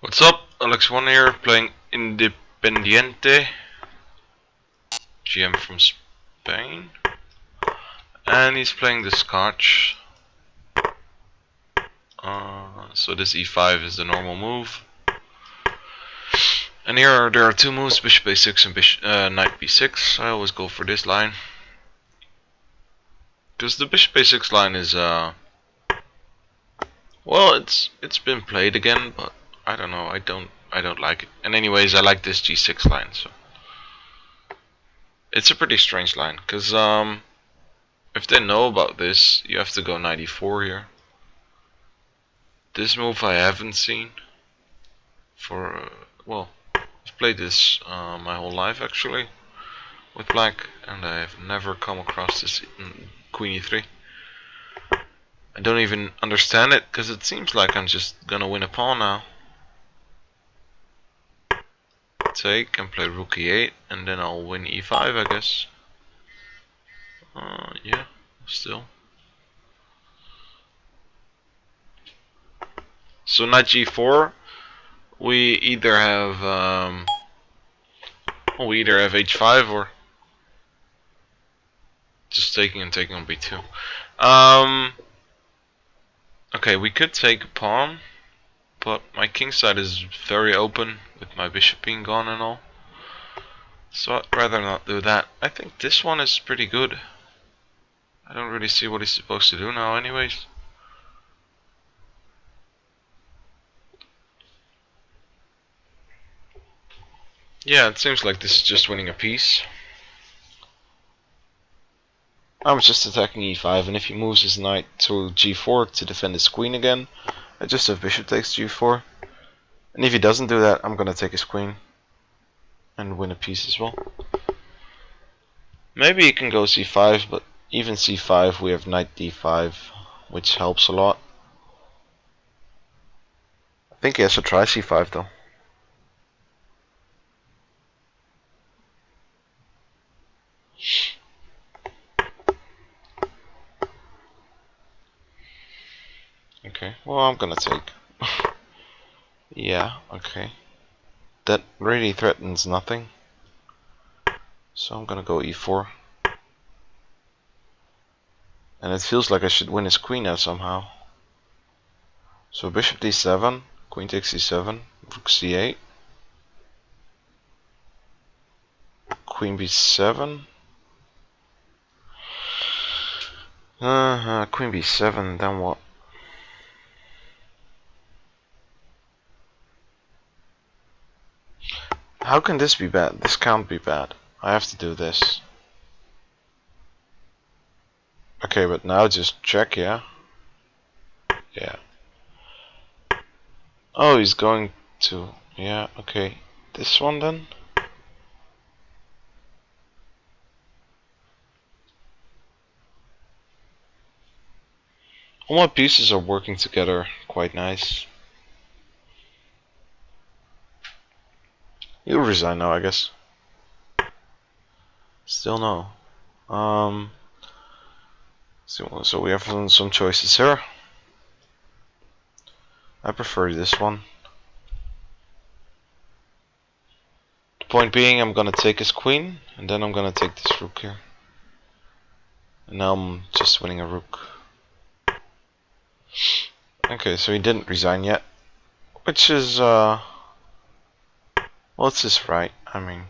What's up? alexy1 here, playing Independiente, GM from Spain, and he's playing the Scotch. So this e5 is the normal move, and here there are two moves: bishop a6 and knight b6. I always go for this line because the bishop a6 line is well, it's been played again, but I don't know. I don't like it. And anyways, I like this g6 line. So it's a pretty strange line because if they know about this, you have to go knight e4 here. This move I haven't seen for, well, I've played this my whole life actually with black, and I've never come across this in queen e3. I don't even understand it because it seems like I'm just gonna win a pawn now. Take and play rook e8, and then I'll win e5, I guess. Yeah, still. So knight g4, we either have h5 or just taking and taking on b2. Okay, we could take a pawn, but my king side is very open with my bishop being gone and all. So I'd rather not do that. I think this one is pretty good. I don't really see what he's supposed to do now anyways. Yeah, it seems like this is just winning a piece. I was just attacking e5, and if he moves his knight to g4 to defend his queen again, I just have bishop takes g4. And if he doesn't do that, I'm gonna take his queen and win a piece as well. Maybe he can go c5, but even c5 we have knight d5, which helps a lot. I think he has to try c5 though. Okay, well I'm gonna take. Yeah, okay. That really threatens nothing. So I'm gonna go e4. And it feels like I should win his queen now somehow. So bishop d7, queen takes c7, rook c8, queen b7. Queen b7, then what? How can this be bad? This can't be bad. I have to do this. Okay, but now just check, yeah? Yeah. Oh, he's going to... Yeah, okay. This one then? All my pieces are working together quite nice. You'll resign now, I guess. Still no. So we have some choices here. I prefer this one. The point being, I'm gonna take his queen, and then I'm gonna take this rook here. And now I'm just winning a rook. Okay, so he didn't resign yet, which is well, it's his right. I mean,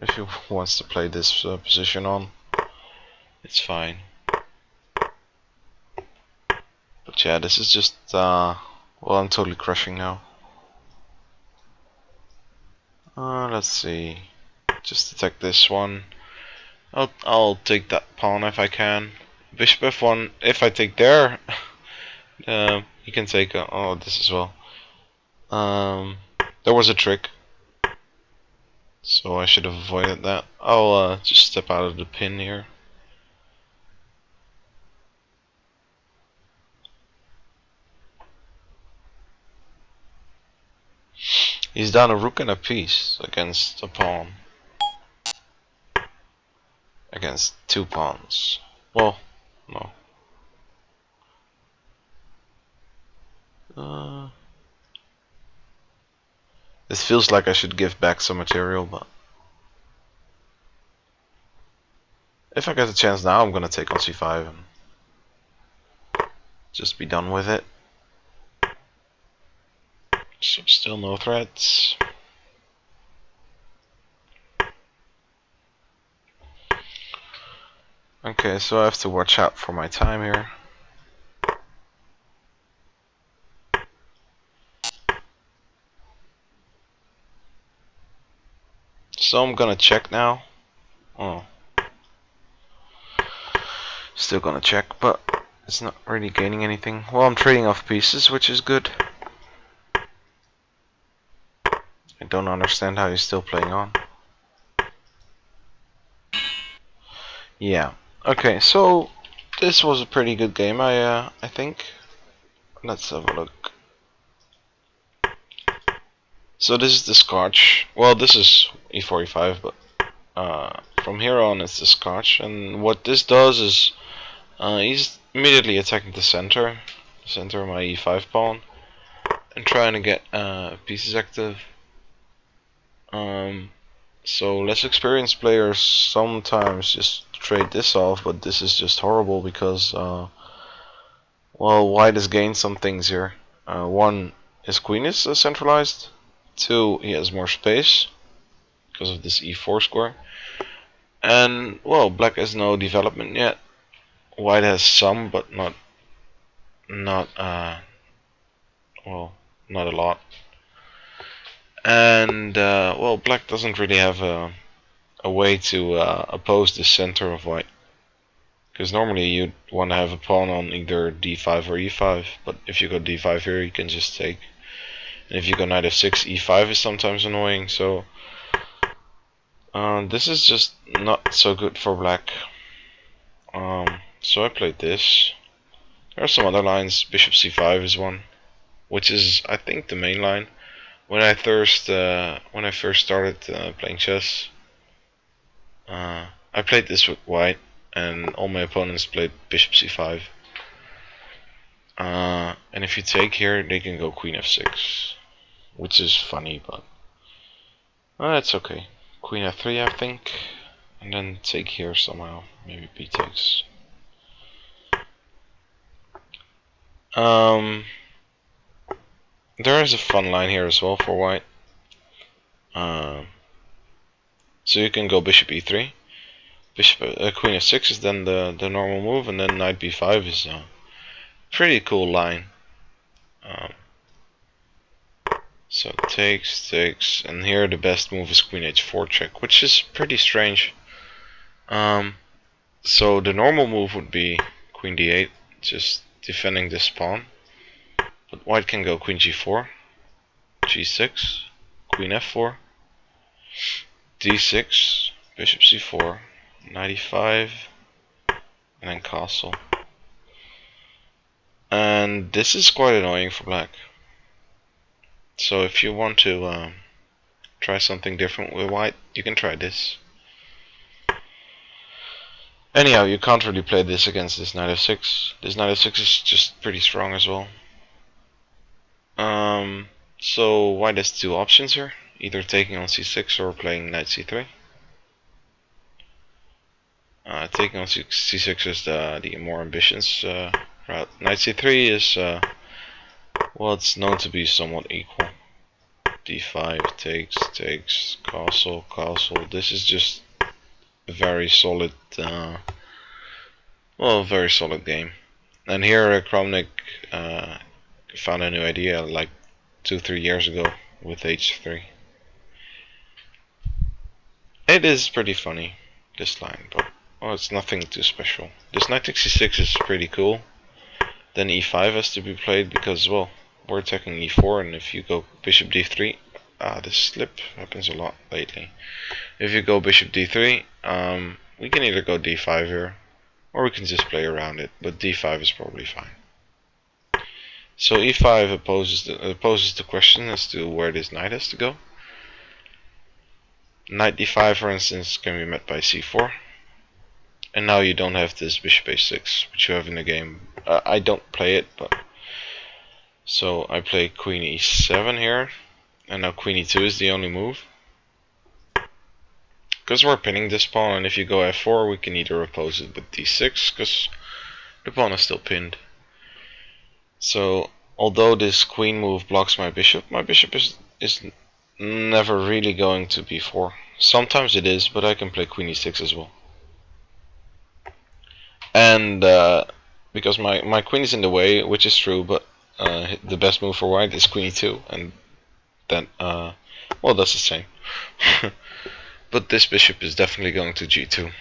if he wants to play this position on, it's fine. But yeah, this is just well, I'm totally crushing now. Let's see. Just attack this one. I'll take that pawn if I can. Bishop f1. If I take there, you can take this as well. There was a trick, so I should have avoided that. I'll just step out of the pin here. He's down a rook and a piece against a pawn. Against two pawns. Well, no. This feels like I should give back some material, but if I get a chance now, I'm gonna take on c5 and just be done with it. So still no threats. Okay, so I have to watch out for my time here. So I'm gonna check now. Oh, still gonna check, but it's not really gaining anything. Well, I'm trading off pieces, which is good. I don't understand how he's still playing on. Yeah. Okay, so this was a pretty good game, I think. Let's have a look. So this is the Scotch. Well, this is e4, e5, but from here on it's the Scotch. And what this does is he's immediately attacking the center of my e5 pawn, and trying to get pieces active. So less experienced players sometimes just trade this off, but this is just horrible because well, white has gained some things here. One, his queen is centralized. Two, he has more space because of this e4 square. And well, black has no development yet. White has some, but not well, not a lot. And well, black doesn't really have a way to oppose the center of white, because normally you'd want to have a pawn on either d5 or e5, but if you go d5 here, you can just take. And if you go knight f6, e5 is sometimes annoying, so this is just not so good for black. So I played this. There are some other lines. Bishop c5 is one, which is, I think, the main line. When I first started playing chess, I played this with white, and all my opponents played bishop c5. And if you take here, they can go queen f6, which is funny, but that's okay. Queen f3, I think, and then take here somehow. Maybe b takes. There is a fun line here as well for white. So you can go bishop e3. Queen f6 is then the normal move, and then knight b5 is a pretty cool line. So takes, and here the best move is queen h4 check, which is pretty strange. So the normal move would be queen d8, just defending this pawn. But white can go queen g4, g6, queen f4, d6, bishop c4, knight e5, and then castle. And this is quite annoying for black. So if you want to try something different with white, you can try this. Anyhow, you can't really play this against this knight f6. This knight f6 is just pretty strong as well. So white has two options here, either taking on c6 or playing knight c3. Taking on c6 is the more ambitious route. Knight c3 is well, it's known to be somewhat equal. d5 takes, castle. This is just a very solid, very solid game. And here Kramnik found a new idea like 2-3 years ago with h3. It is pretty funny, this line, but it's nothing too special. This knight takes c6 is pretty cool. Then e5 has to be played because, well, we're attacking e4, and if you go bishop d3, this slip happens a lot lately. If you go bishop d3, we can either go d5 here, or we can just play around it, but d5 is probably fine. So e5 poses the question as to where this knight has to go. Knight d5, for instance, can be met by c4. And now you don't have this bishop h6, which you have in the game. I don't play it, but so I play queen e7 here. And now queen e2 is the only move. Because we're pinning this pawn, and if you go f4, we can either oppose it with d6, because the pawn is still pinned. So, although this queen move blocks my bishop is never really going to b4. Sometimes it is, but I can play queen e6 as well. And because my queen is in the way, which is true, but the best move for white is queen e2, and then, well, that's the same. But this bishop is definitely going to g2.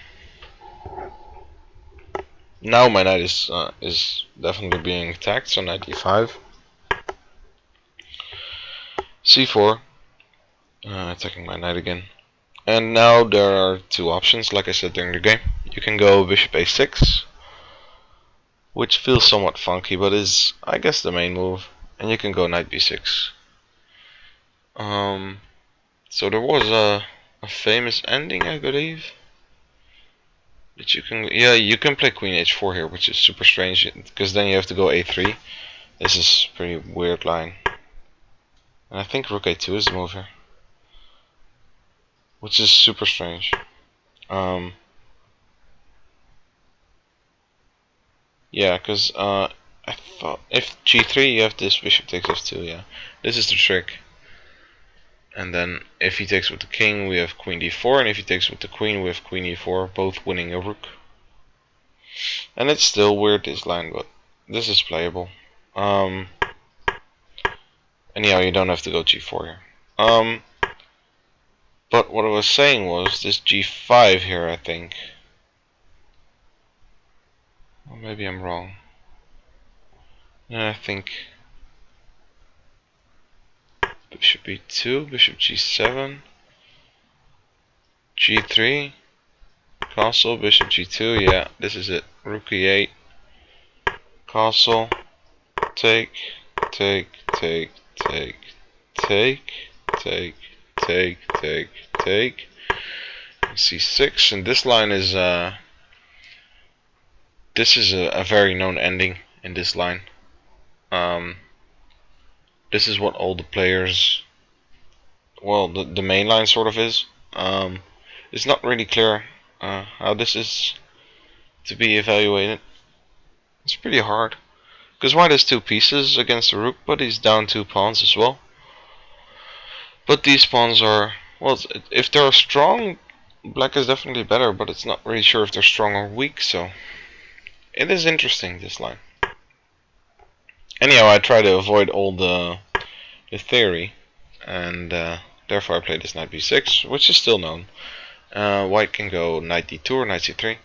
Now my knight is definitely being attacked, so knight e5, c4, attacking my knight again. And now there are two options, like I said during the game. You can go bishop a6, which feels somewhat funky, but is, I guess, the main move. And you can go knight b6. So there was a famous ending, I believe. That you can, yeah, you can play queen h4 here, which is super strange, because then you have to go a3. This is a pretty weird line. And I think rook a2 is the move here, which is super strange. Yeah, because I thought if g3 you have this bishop takes f2. Yeah, this is the trick. And then if he takes with the king, we have queen d4, and if he takes with the queen, we have queen e4, both winning a rook. And it's still weird, this line, but this is playable. Anyhow, you don't have to go g4 here. But what I was saying was this g5 here, I think. Or maybe I'm wrong. Yeah, I think bishop e2, bishop g7, g3, castle, bishop g2. Yeah, this is it. Rook e8, castle, take, take, take, take, take, take, take, take, take, c6. And this line is this is a very known ending in this line. This is what all the players, well, the main line sort of is. It's not really clear how this is to be evaluated. It's pretty hard, because white has two pieces against the rook, but he's down two pawns as well. But these pawns are, well, if they're strong, black is definitely better, but it's not really sure if they're strong or weak, so it is interesting, this line. Anyhow, I try to avoid all the theory, and therefore I play this knight b6, which is still known. White can go knight d2 or knight c3.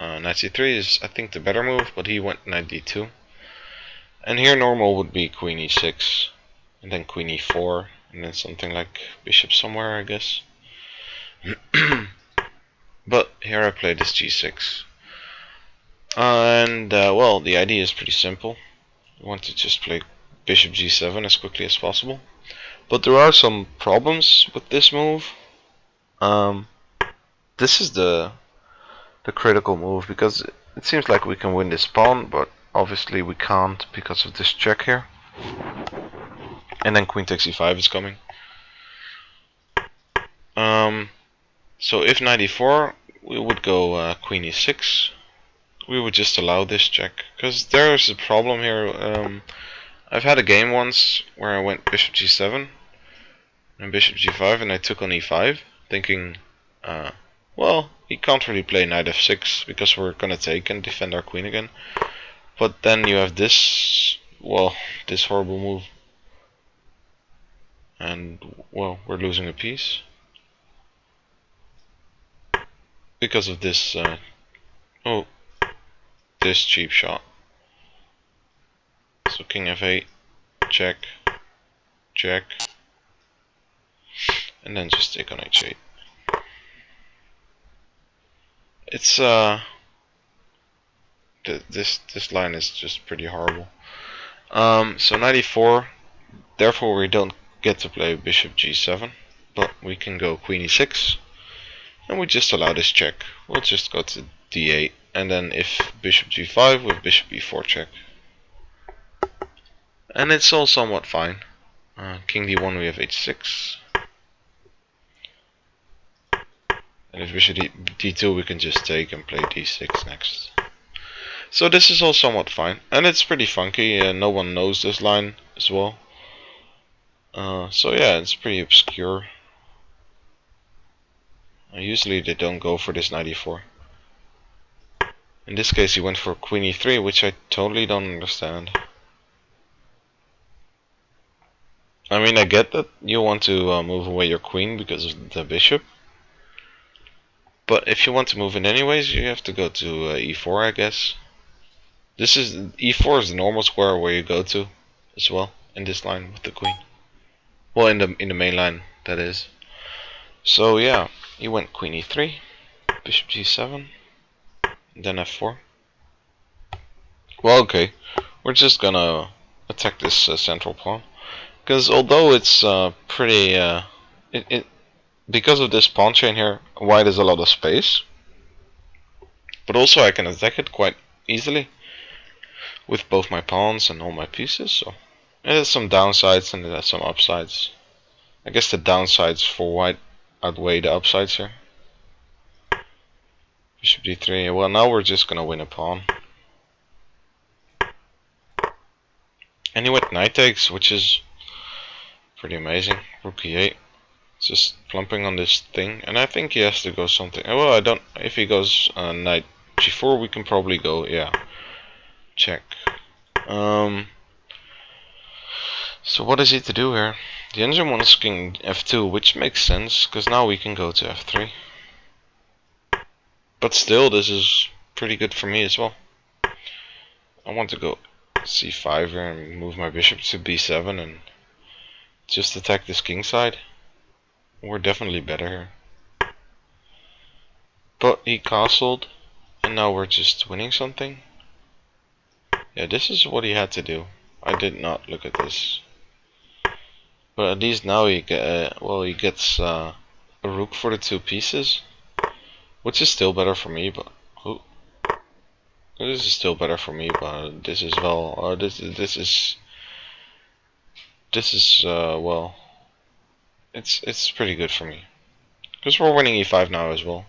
Knight c3 is, I think, the better move, but he went knight d2. And here normal would be queen e6, and then queen e4, and then something like bishop somewhere, I guess. But here I play this g6. And, well, the idea is pretty simple. I want to just play bishop g7 as quickly as possible. But there are some problems with this move. This is the critical move, because it seems like we can win this pawn, but obviously we can't because of this check here. And then queen takes e5 is coming. So if knight e4, we would go queen e6. We would just allow this check, because there's a problem here. I've had a game once where I went bishop g7 and bishop g5, and I took on e5, thinking, well, he can't really play knight f6 because we're gonna take and defend our queen again. But then you have this, well, this horrible move, and, well, we're losing a piece because of this, oh, this cheap shot. So king f8, check, check, and then just take on h8. It's this line is just pretty horrible. So knight e4, therefore we don't get to play bishop g7, but we can go queen e6, and we just allow this check. We'll just go to d8, and then if bishop g5 with bishop e4 check. And it's all somewhat fine. King d1, we have h6. And if bishop d2, we can just take and play d6 next. So this is all somewhat fine, and it's pretty funky, and no one knows this line as well. So yeah, it's pretty obscure. Usually they don't go for this knight e4. In this case he went for queen e3, which I totally don't understand. I mean, I get that you want to move away your queen because of the bishop. But if you want to move it anyways, you have to go to e4, I guess. This is e4 is the normal square where you go to as well in this line with the queen. Well, in the main line, that is. So yeah, he went queen e3, bishop g7, then f4. Well, okay, we're just gonna attack this central pawn, because although it's pretty, because of this pawn chain here, white has a lot of space, but also I can attack it quite easily with both my pawns and all my pieces. So it has some downsides and it has some upsides. I guess the downsides for white outweigh the upsides here. Bishop d3. Well, now we're just gonna win a pawn. And he went knight takes, which is pretty amazing. Rook e8. Just plumping on this thing, and I think he has to go something. Well, I don't. If he goes knight g4, we can probably go. Yeah, check. So what is he to do here? The engine wants king f2, which makes sense because now we can go to f3. But still, this is pretty good for me as well. I want to go c5 here and move my bishop to b7 and just attack this king side. We're definitely better here. But he castled, and now we're just winning something. Yeah, this is what he had to do. I did not look at this. But at least now he gets a rook for the two pieces, which is still better for me. But this is still better for me. But this is well. This is well. It's pretty good for me because we're winning e5 now as well.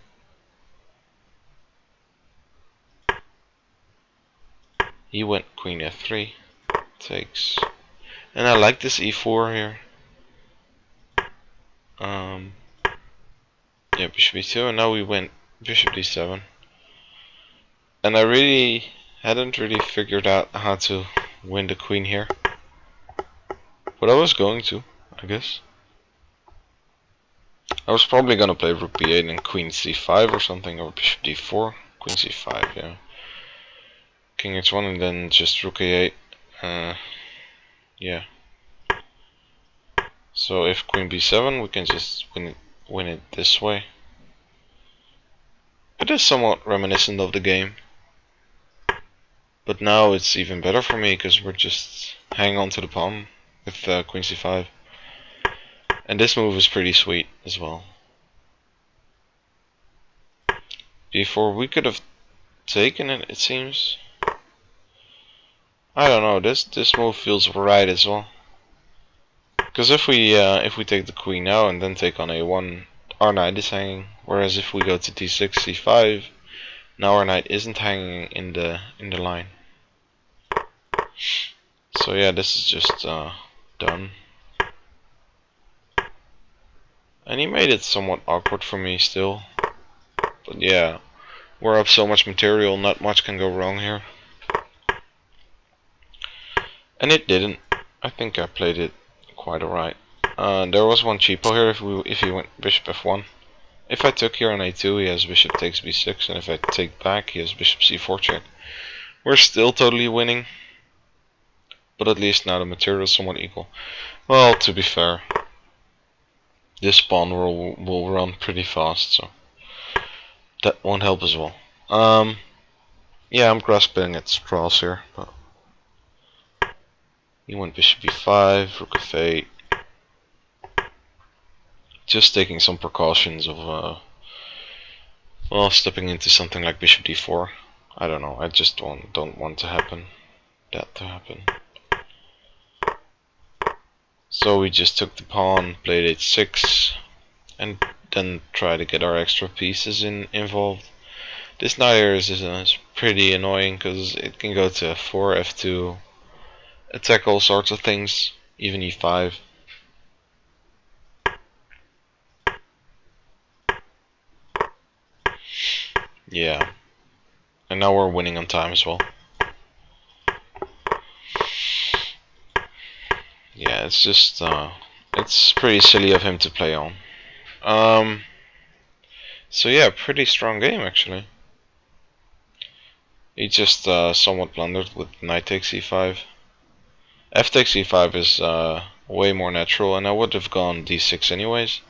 He went queen f3, takes, and I like this e4 here. Yeah, bishop e2, and now we went bishop d7. And I really hadn't figured out how to win the queen here, but I was going to, I guess. I was probably gonna play rook b8 and queen c5 or something, or bishop d4, queen c5, yeah. King h1 and then just rook a8. Yeah. So if queen b7, we can just win it this way. It is somewhat reminiscent of the game, but now it's even better for me because we're just hanging on to the pawn with queen c5. And this move is pretty sweet as well. b4, we could have taken it, it seems. I don't know, this move feels right as well. Because if we take the queen now and then take on a1, our knight is hanging. Whereas if we go to d6, c5, now our knight isn't hanging in the line. So yeah, this is just done. And he made it somewhat awkward for me still. But yeah, we're up so much material, not much can go wrong here. And it didn't. I think I played it quite alright. There was one cheapo here if he went bishop f1. If I took here on a2, he has bishop takes b6, and if I take back, he has bishop c4 check. We're still totally winning, but at least now the material is somewhat equal. Well, to be fair, this pawn will run pretty fast, so that won't help as well. Yeah, I'm grasping at straws here, but he went bishop b5, rook f8. Just taking some precautions of well, stepping into something like bishop d4. I don't know. I just don't want that to happen. So we just took the pawn, played h6, and then try to get our extra pieces involved. This knight here is pretty annoying because it can go to f4, f2, attack all sorts of things, even e5. Yeah, and now we're winning on time as well. Yeah, it's just it's pretty silly of him to play on. So yeah, pretty strong game actually. He just somewhat blundered with knight takes e5. F takes e5 is way more natural, and I would have gone d6 anyways.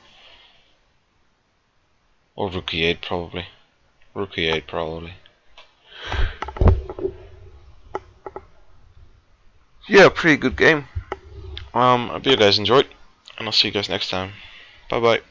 Or rook e8 probably. Rook e8 probably. Yeah, pretty good game. I hope you guys enjoyed, and I'll see you guys next time. Bye bye.